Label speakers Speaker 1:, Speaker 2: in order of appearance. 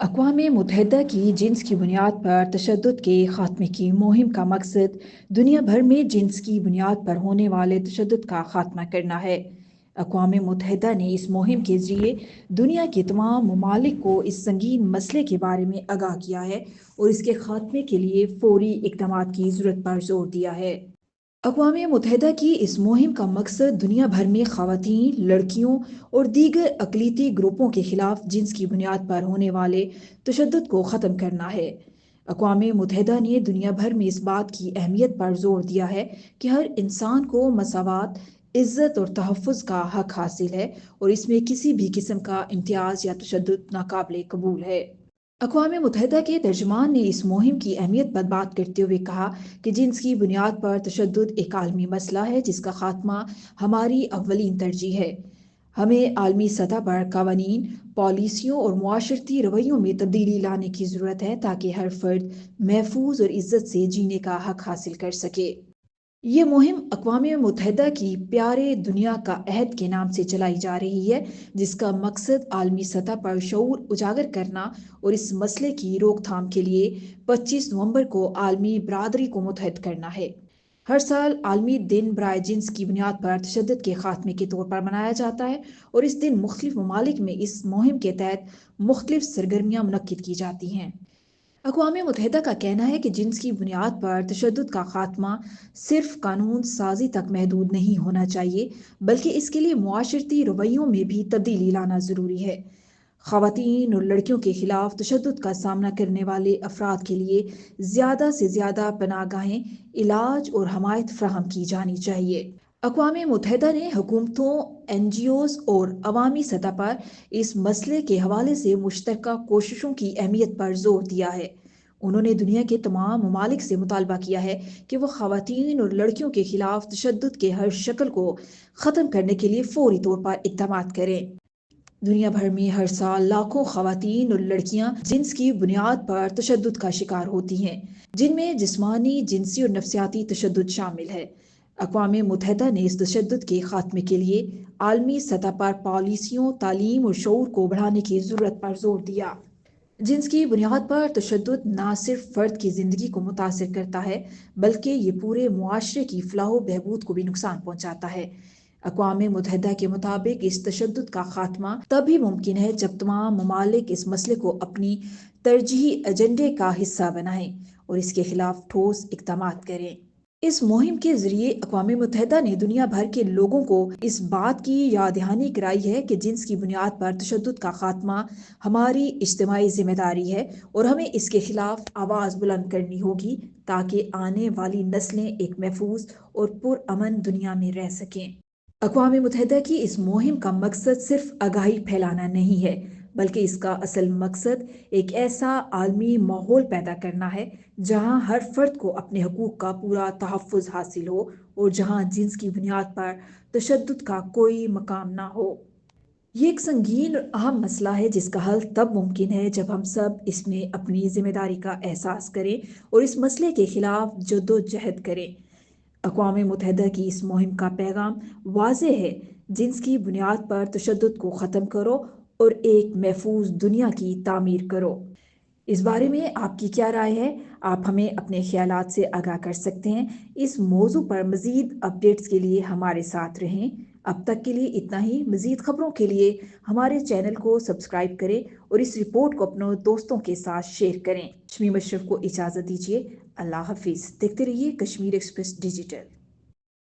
Speaker 1: अक़वाम मुत्तहिदा की जिन्स की बुनियाद पर तशद्दुद के ख़ात्मे की मुहिम का मकसद दुनिया भर में जिन्स की बुनियाद पर होने वाले तशद्दुद का ख़ात्मा करना है। अक़वाम मुत्तहिदा ने इस मुहिम के ज़रिए दुनिया के तमाम ममालिक को इस संगीन मसले के बारे में आगाह किया है और इसके ख़ात्मे के लिए फ़ौरी इक़दामात की ज़रूरत पर ज़ोर दिया है। अक़वाम मुत्तहिदा की इस मुहिम का मकसद दुनिया भर में ख़वातीन, लड़कियों और दीगर अक़लीती ग्रुपों के ख़िलाफ़ जिन्स की बुनियाद पर होने वाले तशद्दुद को ख़त्म करना है। अक़वाम मुत्तहिदा ने दुनिया भर में इस बात की अहमियत पर ज़ोर दिया है कि हर इंसान को मसावात, इज़्ज़त और तहफ़्फ़ुज़ का हक़ हासिल है और इसमें किसी भी किस्म का इम्तियाज़ या तशद्दुद नाक़ाबिले कबूल है। अक़वाम मुत्तहिदा के तर्जुमान ने इस मुहिम की अहमियत पर बात करते हुए कहा कि जिन्स की बुनियाद पर तशद्दुद एक आलमी मसला है जिसका ख़ात्मा हमारी अव्वलीन तरजीह है। हमें आलमी सतह पर कानून, पॉलिसियों और मुआशरती रवैयों में तब्दीली लाने की ज़रूरत है ताकि हर फ़र्द महफूज और इज़्ज़त से जीने का हक़ हासिल कर सके। ये मुहिम अक़वाम मुत्तहिदा की प्यारे दुनिया का अहद के नाम से चलाई जा रही है, जिसका मकसद आलमी सतह पर शऊर उजागर करना और इस मसले की रोकथाम के लिए 25 नवंबर को आलमी बरादरी को मुत्तहद करना है। हर साल आलमी दिन बराए जिन्स की बुनियाद पर तशद्दुद के ख़ात्मे के तौर पर मनाया जाता है और इस दिन मुख्तलिफ ममालिक में इस मुहिम के तहत मुख्तलिफ सरगर्मियाँ मुनक्किद की जाती हैं। अक़वाम मुत्तहिदा का कहना है कि जिन्स की बुनियाद पर तशद्दुद का ख़ात्मा सिर्फ कानून साजी तक महदूद नहीं होना चाहिए, बल्कि इसके लिए मुआशरती रवैयों में भी तब्दीली लाना ज़रूरी है। ख़वातीन और लड़कियों के ख़िलाफ़ तशद्दुद का सामना करने वाले अफराद के लिए ज़्यादा से ज़्यादा पनाहगाहें, इलाज और हमायत फ़राहम की जानी चाहिए। अक़वाम मुत्तहिदा ने हुकूमतों, NGOs और अवामी सतह पर इस मसले के हवाले से मुश्तरका कोशिशों की अहमियत पर ज़ोर दिया है। उन्होंने दुनिया के तमाम ममालिक से मुतालबा किया है कि वह ख़वातीन और लड़कियों के ख़िलाफ़ तशद्दुद के हर शक्ल को ख़त्म करने के लिए फ़ौरी तौर पर इक़दामात करें। दुनिया भर में हर साल लाखों ख़वातीन और लड़कियां जिन्स की बुनियाद पर तशद्दुद का शिकार होती हैं, जिनमें जिस्मानी, जिनसी और नफ्सियाती तशद्दुद शामिल है। अक़वाम मुत्तहिदा ने इस तशद्दुद के ख़ात्मे के लिए आलमी सतह पर पॉलिसियों, तालीम और शऊर को बढ़ाने की ज़रूरत पर ज़ोर दिया। जिन्स की बुनियाद पर तशद्दुद न सिर्फ फ़र्द की ज़िंदगी को मुतासिर करता है, बल्कि ये पूरे मुआशरे की फ़लाह बहबूद को भी नुकसान पहुँचाता है। अक़वाम मुत्तहिदा के मुताबिक इस तशद्दुद का ख़ात्मा तभी मुमकिन है जब तमाम ममालिक इस मसले को अपनी तरजीही एजेंडे का हिस्सा बनाएं और इसके ख़िलाफ़ ठोस इक़दामात करें। इस मुहिम के ज़रिए अक़वाम मुत्तहिदा ने दुनिया भर के लोगों को इस बात की याद दहानी कराई है कि जिन्स की बुनियाद पर तशद्दुद का ख़ात्मा हमारी इज्तिमाई ज़िम्मेदारी है और हमें इसके ख़िलाफ़ आवाज़ बुलंद करनी होगी ताकि आने वाली नस्लें एक महफूज और पुरअमन दुनिया में रह सकें। अक़वाम मुत्तहिदा की इस मुहिम का मकसद सिर्फ आगाही फैलाना नहीं है, बल्कि इसका असल मकसद एक ऐसा आलमी माहौल पैदा करना है जहां हर फर्द को अपने हकूक़ का पूरा तहफ़्फ़ुज़ हासिल हो और जहां जिन्स की बुनियाद पर तशद्दुद का कोई मकाम ना हो। ये एक संगीन और अहम मसला है जिसका हल तब मुमकिन है जब हम सब इसमें अपनी जिम्मेदारी का एहसास करें और इस मसले के ख़िलाफ़ जद्दोजहद करें। अक़वाम मुत्तहिदा की इस मुहिम का पैगाम वाज़ेह है, जिन्स की बुनियाद पर तशद्दुद को ख़त्म करो और एक महफूज दुनिया की तामीर करो। इस बारे में आपकी क्या राय है? आप हमें अपने ख़यालात से आगाह कर सकते हैं। इस मौजू पर मज़ीद अपडेट्स के लिए हमारे साथ रहें। अब तक के लिए इतना ही। मज़ीद ख़बरों के लिए हमारे चैनल को सब्सक्राइब करें और इस रिपोर्ट को अपने दोस्तों के साथ शेयर करें। शमी मशरफ को इजाज़त दीजिए। अल्लाह हाफिज़। देखते रहिए कश्मीर एक्सप्रेस डिजिटल।